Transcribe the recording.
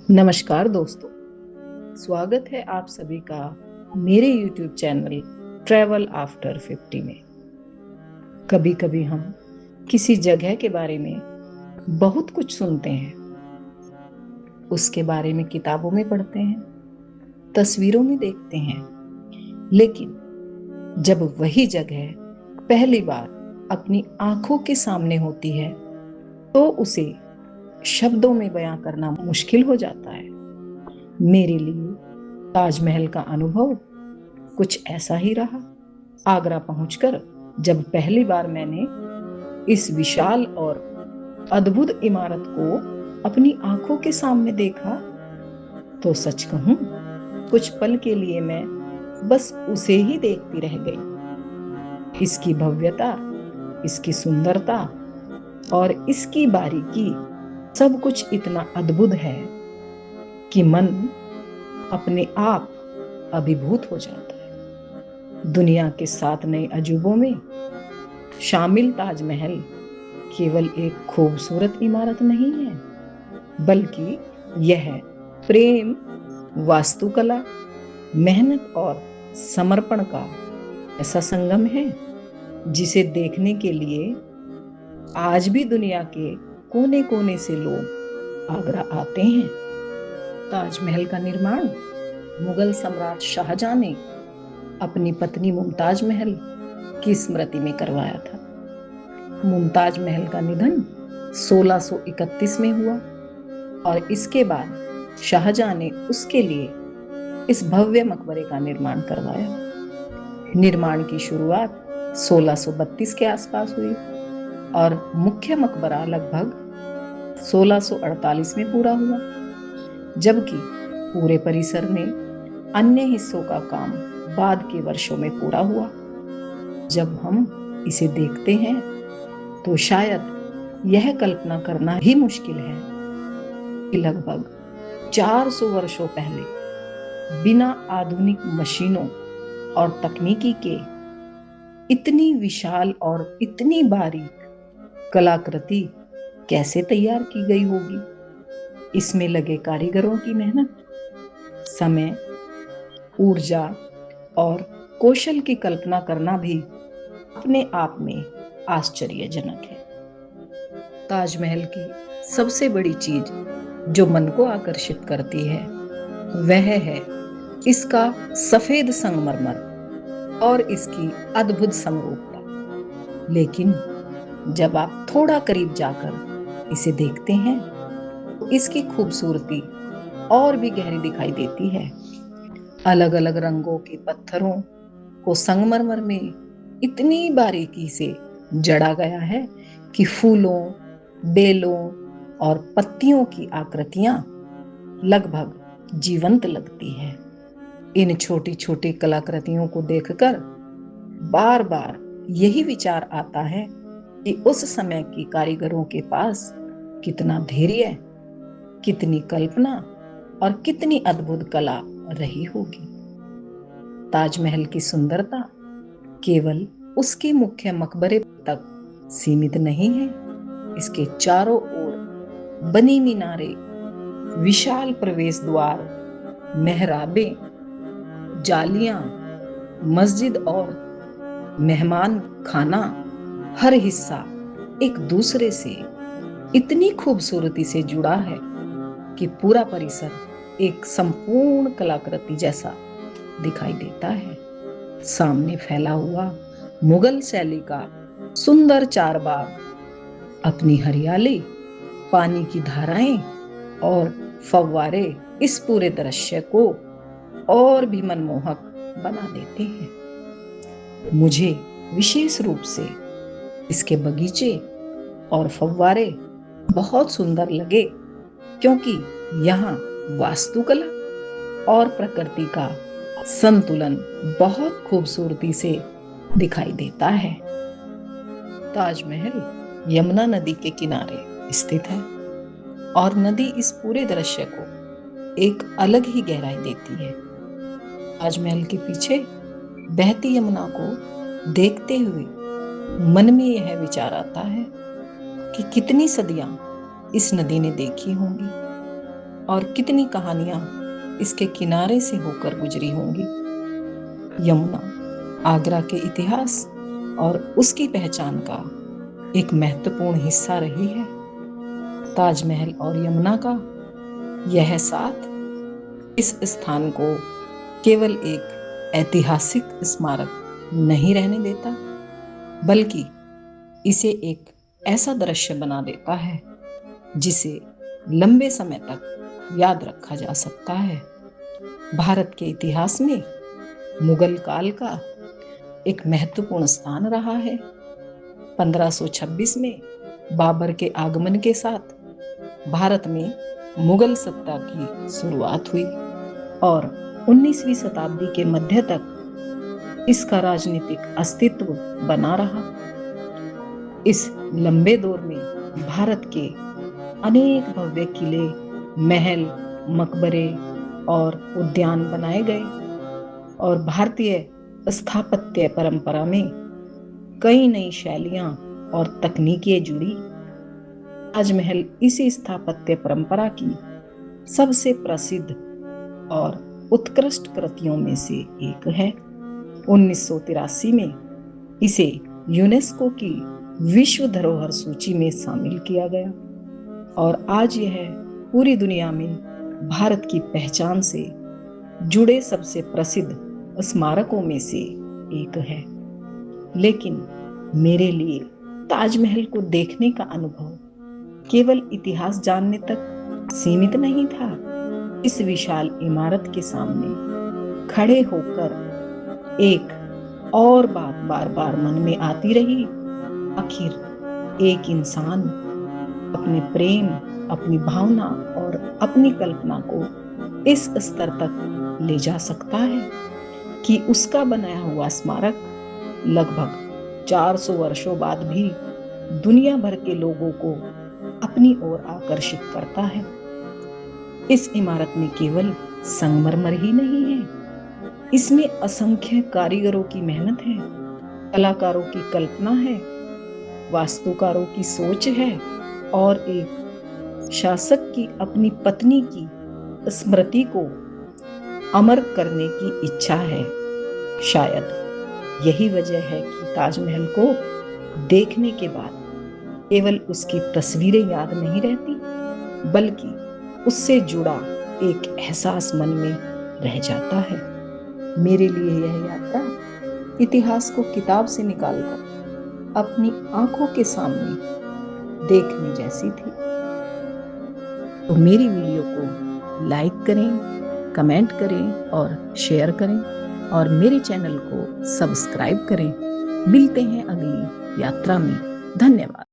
नमस्कार दोस्तों, स्वागत है आप सभी का मेरे YouTube चैनल ट्रैवल आफ्टर 50 में। कभी कभी हम किसी जगह के बारे में बहुत कुछ सुनते हैं, उसके बारे में किताबों में पढ़ते हैं, तस्वीरों में देखते हैं, लेकिन जब वही जगह पहली बार अपनी आंखों के सामने होती है तो उसे शब्दों में बयां करना मुश्किल हो जाता है। मेरे लिए ताजमहल का अनुभव कुछ ऐसा ही रहा। आगरा पहुंचकर जब पहली बार मैंने इस विशाल और अद्भुत इमारत को अपनी आंखों के सामने देखा तो सच कहूं, कुछ पल के लिए मैं बस उसे ही देखती रह गई। इसकी भव्यता, इसकी सुंदरता और इसकी बारीकी, सब कुछ इतना अद्भुत है कि मन अपने आप अभिभूत हो जाता है। दुनिया के 7 नए अजूबों में शामिल ताजमहल केवल एक खूबसूरत इमारत नहीं है, बल्कि यह प्रेम, वास्तुकला, मेहनत और समर्पण का ऐसा संगम है जिसे देखने के लिए आज भी दुनिया के कोने कोने से लोग आगरा आते हैं। ताजमहल का निर्माण मुगल सम्राट शाहजहां ने अपनी पत्नी मुमताज महल की स्मृति में करवाया था। मुमताज महल का निधन 1631 में हुआ और इसके बाद शाहजहां ने उसके लिए इस भव्य मकबरे का निर्माण करवाया। निर्माण की शुरुआत 1632 के आसपास हुई और मुख्य मकबरा लगभग 1648 में पूरा हुआ, जबकि पूरे परिसर में अन्य हिस्सों का काम बाद के वर्षों में पूरा हुआ। जब हम इसे देखते हैं तो शायद यह कल्पना करना ही मुश्किल है कि लगभग 400 वर्षों पहले बिना आधुनिक मशीनों और तकनीकी के इतनी विशाल और इतनी बारीक कलाकृति कैसे तैयार की गई होगी। इसमें लगे कारीगरों की मेहनत, समय, ऊर्जा और कौशल की कल्पना करना भी अपने आप में आश्चर्यजनक है। ताजमहल की सबसे बड़ी चीज जो मन को आकर्षित करती है वह है इसका सफेद संगमरमर और इसकी अद्भुत समरूपता। लेकिन जब आप थोड़ा करीब जाकर इसे देखते हैं तो इसकी खूबसूरती और भी गहरी दिखाई देती है। अलग अलग रंगों के पत्थरों को संगमरमर में इतनी बारीकी से जड़ा गया है कि फूलों, बेलों और पत्तियों की आकृतियां लगभग जीवंत लगती है। इन छोटी छोटी कलाकृतियों को देखकर बार बार यही विचार आता है कि उस समय की कारीगरों के पास कितना धैर्य, कितनी कल्पना और कितनी अद्भुत कला रही होगी। ताजमहल की सुंदरता केवल उसके मुख्य मकबरे तक सीमित नहीं है। इसके चारों ओर बनी मीनारें, विशाल प्रवेश द्वार, मेहराबें, जालियां, मस्जिद और मेहमान खाना, हर हिस्सा एक दूसरे से इतनी खूबसूरती से जुड़ा है कि पूरा परिसर एक संपूर्ण कलाकृति जैसा दिखाई देता है। सामने फैला हुआ मुगल शैली का सुंदर चारबाग अपनी हरियाली, पानी की धाराएं और फव्वारे इस पूरे दृश्य को और भी मनमोहक बना देते हैं। मुझे विशेष रूप से इसके बगीचे और फव्वारे बहुत सुंदर लगे, क्योंकि यहाँ वास्तुकला और प्रकृति का संतुलन बहुत खूबसूरती से दिखाई देता है। ताजमहल यमुना नदी के किनारे स्थित है और नदी इस पूरे दृश्य को एक अलग ही गहराई देती है। ताजमहल के पीछे बहती यमुना को देखते हुए मन में यह विचार आता है कि कितनी सदियां इस नदी ने देखी होंगी। और कितनी कहानियां इसके किनारे से होकर गुजरी होंगी। यमुना आगरा के इतिहास और उसकी पहचान का एक महत्वपूर्ण हिस्सा रही है। ताजमहल और यमुना का यह साथ इस स्थान को केवल एक ऐतिहासिक स्मारक नहीं रहने देता, बल्कि इसे एक ऐसा दृश्य बना देता है जिसे लंबे समय तक याद रखा जा सकता है। भारत के इतिहास में मुगल काल का एक महत्वपूर्ण स्थान रहा है। 1526 में बाबर के आगमन के साथ भारत में मुगल सत्ता की शुरुआत हुई और 19वीं शताब्दी के मध्य तक इसका राजनीतिक अस्तित्व बना रहा। इस लंबे दौर में भारत के अनेक भव्य किले, महल, मकबरे और उद्यान बनाए गए और भारतीय स्थापत्य परंपरा में कई नई शैलियां और तकनीकें जुड़ी। ताजमहल इसी स्थापत्य परंपरा की सबसे प्रसिद्ध और उत्कृष्ट कृतियों में से एक है। 1983 में इसे यूनेस्को की विश्व धरोहर सूची में शामिल किया गया और आज यह पूरी दुनिया में भारत की पहचान से जुड़े सबसे प्रसिद्ध स्मारकों में से एक है। लेकिन मेरे लिए ताजमहल को देखने का अनुभव केवल इतिहास जानने तक सीमित नहीं था। इस विशाल इमारत के सामने खड़े होकर एक और बात बार बार मन में आती रही, आखिर एक इंसान अपने प्रेम, अपनी भावना और अपनी कल्पना को इस स्तर तक ले जा सकता है कि उसका बनाया हुआ स्मारक लगभग 400 वर्षों बाद भी दुनिया भर के लोगों को अपनी ओर आकर्षित करता है। इस इमारत में केवल संगमरमर ही नहीं है, इसमें असंख्य कारीगरों की मेहनत है, कलाकारों की कल्पना है, वास्तुकारों की सोच है और एक शासक की अपनी पत्नी की स्मृति को अमर करने की इच्छा है। शायद यही वजह है कि ताजमहल को देखने के बाद केवल उसकी तस्वीरें याद नहीं रहती, बल्कि उससे जुड़ा एक एहसास मन में रह जाता है। मेरे लिए यह यात्रा इतिहास को किताब से निकालकर अपनी आंखों के सामने देखने जैसी थी। तो मेरी वीडियो को लाइक करें, कमेंट करें और शेयर करें और मेरे चैनल को सब्सक्राइब करें। मिलते हैं अगली यात्रा में। धन्यवाद।